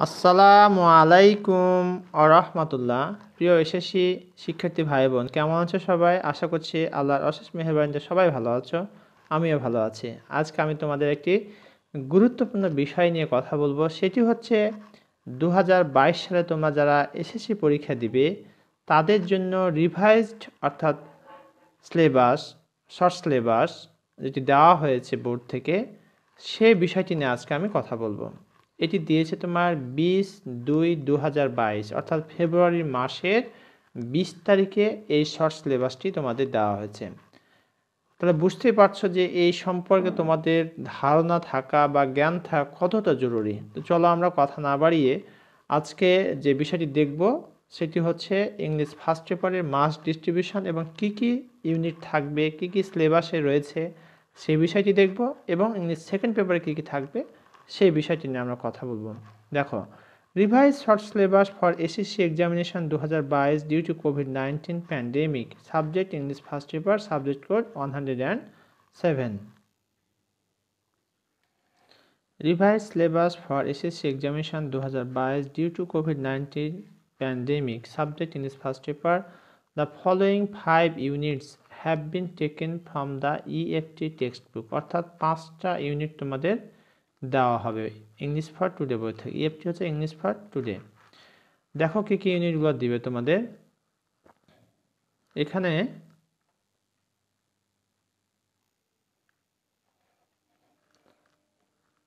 আসসালামু আলাইকুম আরহামাতুল্লাহ। প্রিয় এসএসসি শিক্ষার্থী ভাই বোন, কেমন আছো সবাই? আশা করছি আল্লাহর অশেষ মেহেরবানিতে সবাই ভালো আছো, আমিও ভালো আছি। আজকে আমি তোমাদের একটি গুরুত্বপূর্ণ বিষয় নিয়ে কথা বলবো। সেটি হচ্ছে 2022 সালে তোমরা যারা এসএসসি পরীক্ষা দিবে তাদের জন্য রিভাইজড অর্থাৎ সিলেবাস, শর্ট সিলেবাস যেটি দেওয়া হয়েছে বোর্ড থেকে, সেই বিষয়টি নিয়ে আজকে আমি কথা বলবো। এটি দিয়েছে তোমার 20/2/2022 অর্থাৎ ফেব্রুয়ারি মাসের 20 তারিখে এই শর্ট সিলেবাসটি তোমাদের দেওয়া হয়েছে। তাহলে বুঝতেই পারছো যে এই সম্পর্কে তোমাদের ধারণা থাকা বা জ্ঞান থাকা কতটা জরুরি। তো চলো আমরা কথা না বাড়িয়ে আজকে যে বিষয়টি দেখব সেটি হচ্ছে ইংলিশ ফার্স্ট পেপারের মাস ডিস্ট্রিবিউশন এবং কি কি ইউনিট থাকবে, কি কি সিলেবাসে রয়েছে সেই বিষয়টি দেখব, এবং ইংলিশ সেকেন্ড পেপারে কী কী থাকবে সেই বিষয়টি নিয়ে আমরা কথা বলবো। দেখো, Revised short syllabus for SSC Examination 2022 due to COVID-19 pandemic. Subject English first paper, subject code 107. Revised syllabus for SSC Examination 2022 due to COVID-19 pandemic. Subject English first paper. The following 5 units have been taken from the EFT textbook. অর্থাৎ 5টা unit তোমাদের দেওয়া হবে English for today বই থেকে। EFT হচ্ছে English for today. দেখো কি কি ইউনিটগুলো দিবে তোমাদের। এখানে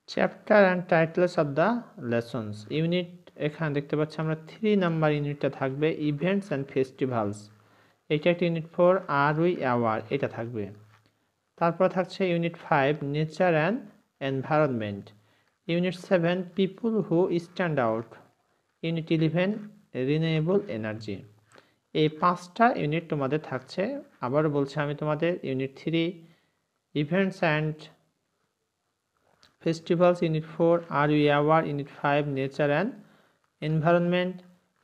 chapter and titles of the lessons unit, এখানে দেখতে পাচ্ছি আমরা 3 নাম্বার ইউনিটটা থাকবে ইভেন্টস অ্যান্ড ফেস্টিভ্যালস। এটা একটা ইউনিট 4 আর উই অ্যাওয়ার, এটা থাকবে। তারপর থাকছে unit 5 nature and environment. Unit 7 people who stand out. Unit 11 renewable energy. এই 5টা ইউনিট তোমাদের থাকছে। আবারও বলছি আমি তোমাদের, unit 3 events and festivals, unit 4 are we aware, unit 5 nature and environment,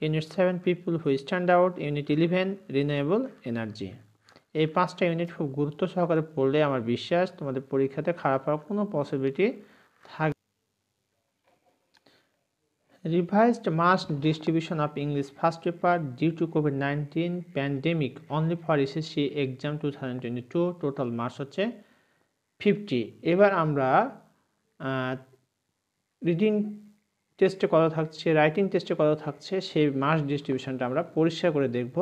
unit 7 people who stand out, unit 11 renewable energy. এই 5টা ইউনিট খুব গুরুত্ব সহকারে পড়লে আমার বিশ্বাস তোমাদের পরীক্ষাতে খারাপ হওয়ার কোনো পসিবিলিটি থাকবে। Revised mass distribution of English first paper due to COVID-19 pandemic only for SSC exam 2022, total marks হচ্ছে 50। এবার আমরা রিডিং টেস্টে কত থাকছে, রাইটিং টেস্টে কত থাকছে সেই মাস ডিস্ট্রিবিউশনটা আমরা পরিষ্কার করে দেখব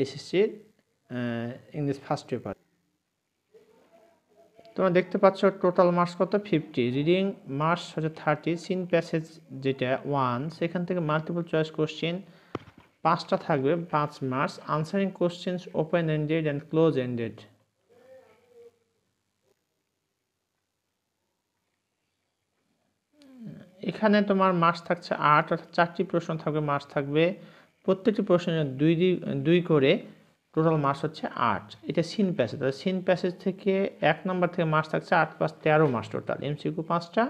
এসএসসির ইংলিশ ফার্স্ট পেপার। তোমরা দেখতে পাচ্ছ টোটাল মার্কস কত 50, রিডিং মার্কস হচ্ছে 30, সিন প্যাসেজ যেটা 1 সেখান থেকে মাল্টিপল চয়েস কোশ্চেন 5টা থাকবে 5 marks, answering questions open ended and close ended. এখানে তোমার মার্কস থাকছে 8, অর্থাৎ 4টি প্রশ্ন থাকবে, মার্কস থাকবে প্রত্যেকটি প্রশ্নের 2 করে, টোটাল মার্কস হচ্ছে 8। এটা সিন প্যাসেজ, তাহলে সিন প্যাসেজ থেকে 1 নম্বর থেকে মার্কস থাকছে 8 + 13 মার্কস টোটাল। এমসিকিউ 5টা,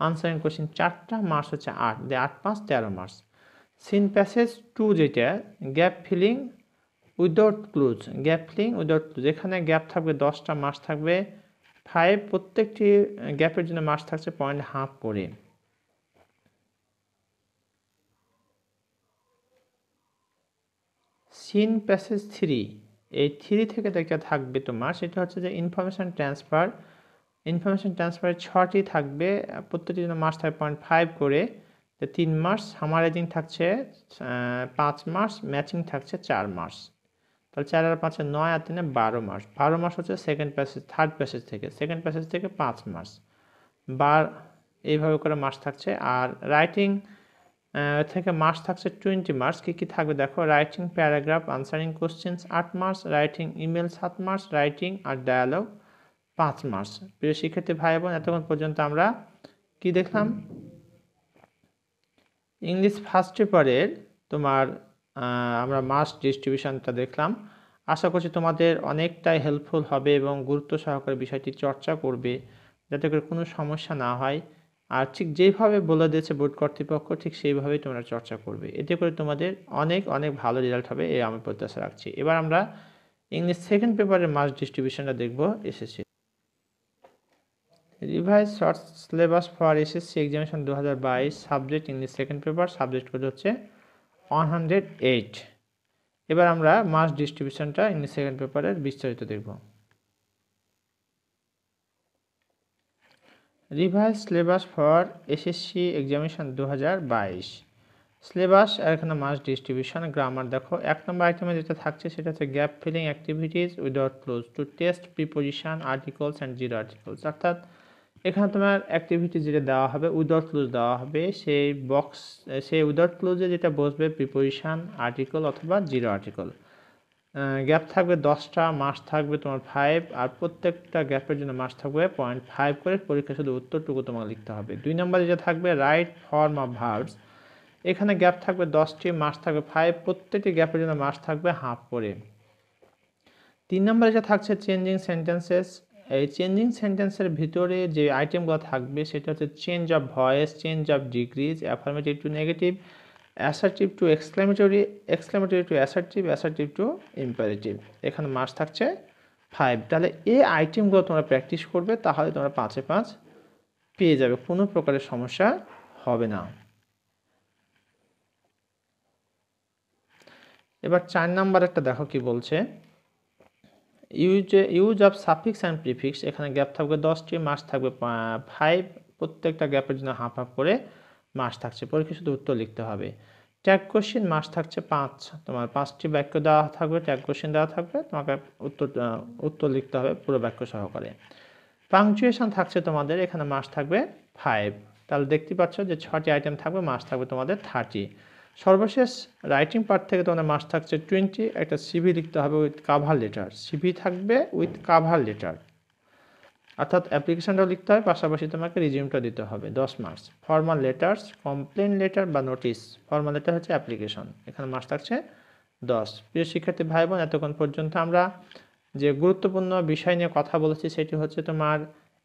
আনসারিং কোশ্চেন 4টা, মার্কস হচ্ছে 8 দিয়ে 8 + 5 13 মার্কস। সিন প্যাসেজ 2 যেটা gap filling without clues, gap filling without clues, এখানে গ্যাপ থাকবে 10টা, মার্কস থাকবে 5, প্রত্যেকটি গ্যাপের জন্য মার্কস থাকছে 0.5 করে। সিন প্যাসেজ 3, এই 3 থেকে দেখা থাকবে তোমার, সেটা হচ্ছে যে ইনফরমেশন ট্রান্সফার। ইনফরমেশন ট্রান্সফারের 6টি থাকবে, প্রত্যেকটি জন্য মার্কস থাকবে 0.5 করে, 3 মার্কস। সামারাইজিং থাকছে 5 মার্কস, ম্যাচিং থাকছে 4 মার্কস। তাহলে 4 আর 5 9 আর 3 12 মার্কস। 12 মার্কস হচ্ছে সেকেন্ড প্যাসেজ, থার্ড প্যাসেজ থেকে, সেকেন্ড প্যাসেজ থেকে 5 মার্কস, এইভাবে করে মার্কস থাকছে। আর রাইটিং থেকে মার্কস থাকছে 20 মার্কস। কী কী থাকবে দেখো, writing paragraph, answering questions 8 marks, writing email 7 marks, writing আর ডায়ালগ 5 মার্কস। প্রিয় শিক্ষার্থী ভাই বোন, এতক্ষণ পর্যন্ত আমরা কি দেখলাম, ইংলিশ ফার্স্ট পেপারের তোমার আমরা মার্কস ডিস্ট্রিবিউশনটা দেখলাম। আশা করছি তোমাদের অনেকটাই হেল্পফুল হবে এবং গুরুত্ব সহকারে বিষয়টি চর্চা করবে যাতে করে কোনো সমস্যা না হয়। আর ঠিক যেইভাবে বলে দিয়েছে বোর্ড কর্তৃপক্ষ ঠিক সেইভাবেই তোমরা চর্চা করবে, এতে করে তোমাদের অনেক অনেক ভালো রেজাল্ট হবে এই আমি প্রত্যাশা রাখছি। এবার আমরা ইংলিশ সেকেন্ড পেপারের মার্কস ডিস্ট্রিবিউশনটা দেখব SSC. Revise short syllabus for SSC examination 2022 subject English second paper, subject code হচ্ছে 108। এবার আমরা মাস ডিস্ট্রিবিউশনটা ইংলিশ সেকেন্ড পেপারের বিস্তারিত দেখব। Revise syllabus for SSC examination 2022 syllabus আর এখানে মাস ডিস্ট্রিবিউশন। গ্রামার দেখো 1 নম্বর আইটেমে যেটা থাকছে সেটা হচ্ছে gap filling activities without close to test preposition articles and zero articles. অর্থাৎ এখানে তোমার অ্যাক্টিভিটি যেটা দেওয়া হবে উইদাউট ক্লোজ দেওয়া হবে, সেই উইদাউট ক্লোজে যেটা বসবে প্রিপোজিশন আর্টিকল অথবা জিরো আর্টিকল। গ্যাপ থাকবে 10টা, মাস থাকবে তোমার 5, আর প্রত্যেকটা গ্যাপের জন্য মাস থাকবে 0.5 করে। পরীক্ষা শুধু উত্তরটুকু তোমাকে লিখতে হবে। 2 নম্বরে যেটা থাকবে রাইট ফর্ম অফ ভার্বস, এখানে গ্যাপ থাকবে 10টি, মাস থাকবে 5, প্রত্যেকটি গ্যাপের জন্য মাস থাকবে হাফ করে। 3 নম্বরে যেটা থাকছে চেঞ্জিং সেন্টেন্সেস, এই চেঞ্জিং সেন্টেন্সের ভিতরে যে আইটেমগুলো থাকবে সেটা হচ্ছে change of voice, change of degrees, affirmative two negative, assertive two exclamatory, exclamatory two assertive, assertive two imperative. এখানে মাস থাকছে 5। তাহলে এই আইটেমগুলো তোমরা প্র্যাকটিস করবে, তাহলে তোমরা 5-এ 5 পেয়ে যাবে, কোনো প্রকারের সমস্যা হবে না। এবার 4 নাম্বার একটা দেখো কি বলছে, use of suffix and prefix. এখানে গ্যাপ থাকবে 10টি, মাস থাকবে 5, প্রত্যেকটা গ্যাপের জন্য হাফ হাফ করে মাস থাকছে। পরীক্ষা শুধু উত্তর লিখতে হবে। ট্যাগ কোশ্চেন মাস থাকছে 5, তোমার 5টি বাক্য দেওয়া থাকবে, ট্যাগ কোশ্চেন দেওয়া থাকবে, তোমাকে উত্তর লিখতে হবে পুরো বাক্য সহকারে। পাংচুয়েশন থাকছে তোমাদের, এখানে মাস থাকবে 5। তাহলে দেখতে পাচ্ছ যে 6টি আইটেম থাকবে, মাস থাকবে তোমাদের 30। সর্বশেষ রাইটিং পার্ট থেকে তোমাদের মাস থাকছে 20। একটা সিভি লিখতে হবে উইথ কাভার লেটার, সিভি থাকবে উইথ কাভার লেটার, অর্থাৎ অ্যাপ্লিকেশনটাও লিখতে হবে, পাশাপাশি তোমাকে রিজিউমটা দিতে হবে, 10 marks. Formal letters, complain letter বা নোটিশ, ফর্মাল লেটার হচ্ছে অ্যাপ্লিকেশন, এখানে মার্কস থাকছে 10। প্রিয় শিক্ষার্থী ভাই বোন, এতক্ষণ পর্যন্ত আমরা যে গুরুত্বপূর্ণ বিষয় নিয়ে কথা বলেছি সেটি হচ্ছে তোমার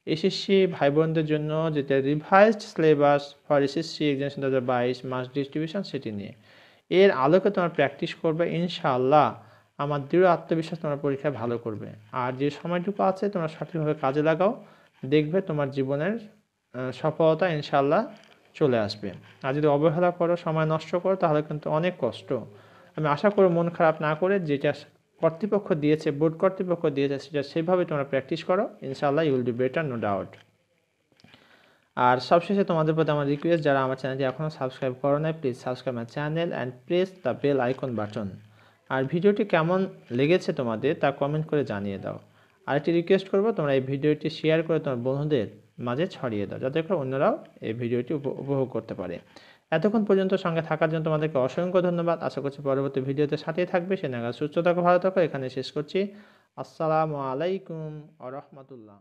এসএসসি ভাই বোনদের জন্য যেটা revised syllabus for SSC examination 2022 marks distribution, সেটি নিয়ে। এর আলোকে তোমার প্র্যাকটিস করবে, ইনশাআল্লাহ আমার দৃঢ় আত্মবিশ্বাস তোমার পরীক্ষায় ভালো করবে। আর যে সময়টুকু আছে তোমরা সঠিকভাবে কাজে লাগাও, দেখবে তোমার জীবনের সফলতা ইনশাআল্লাহ চলে আসবে। আর যদি অবহেলা করো, সময় নষ্ট করো, তাহলে কিন্তু অনেক কষ্ট। আমি আশা করি মন খারাপ না করে যেটা কর্তৃপক্ষ দিয়েছে, বোর্ড কর্তৃপক্ষ দিয়েছে, সেটা সেভাবে তোমরা প্র্যাকটিস করো, ইনশাআল্লাহ you will do better, no doubt. আর সবশেষে তোমাদের প্রতি আমার রিকোয়েস্ট, যারা আমার চ্যানেলটি এখনও সাবস্ক্রাইব করো না, please subscribe my channel and press the bell icon button. আর ভিডিওটি কেমন লেগেছে তোমাদের তা কমেন্ট করে জানিয়ে দাও। আর একটি রিকোয়েস্ট করবো, তোমরা এই ভিডিওটি শেয়ার করে তোমার বন্ধুদের মাঝে ছড়িয়ে দাও, যাতে করে অন্যরাও এই ভিডিওটি উপভোগ করতে পারে। এতক্ষণ পর্যন্ত সঙ্গে থাকার জন্য তোমাদেরকে অসংখ্য ধন্যবাদ। আশা করছি পরবর্তী ভিডিওতে সাথেই থাকবে। সে নাগাদ সুস্থ থাকো, ভালো থাকো। এখানে শেষ করছি। আসসালামু আলাইকুম ওয়া রাহমাতুল্লাহ।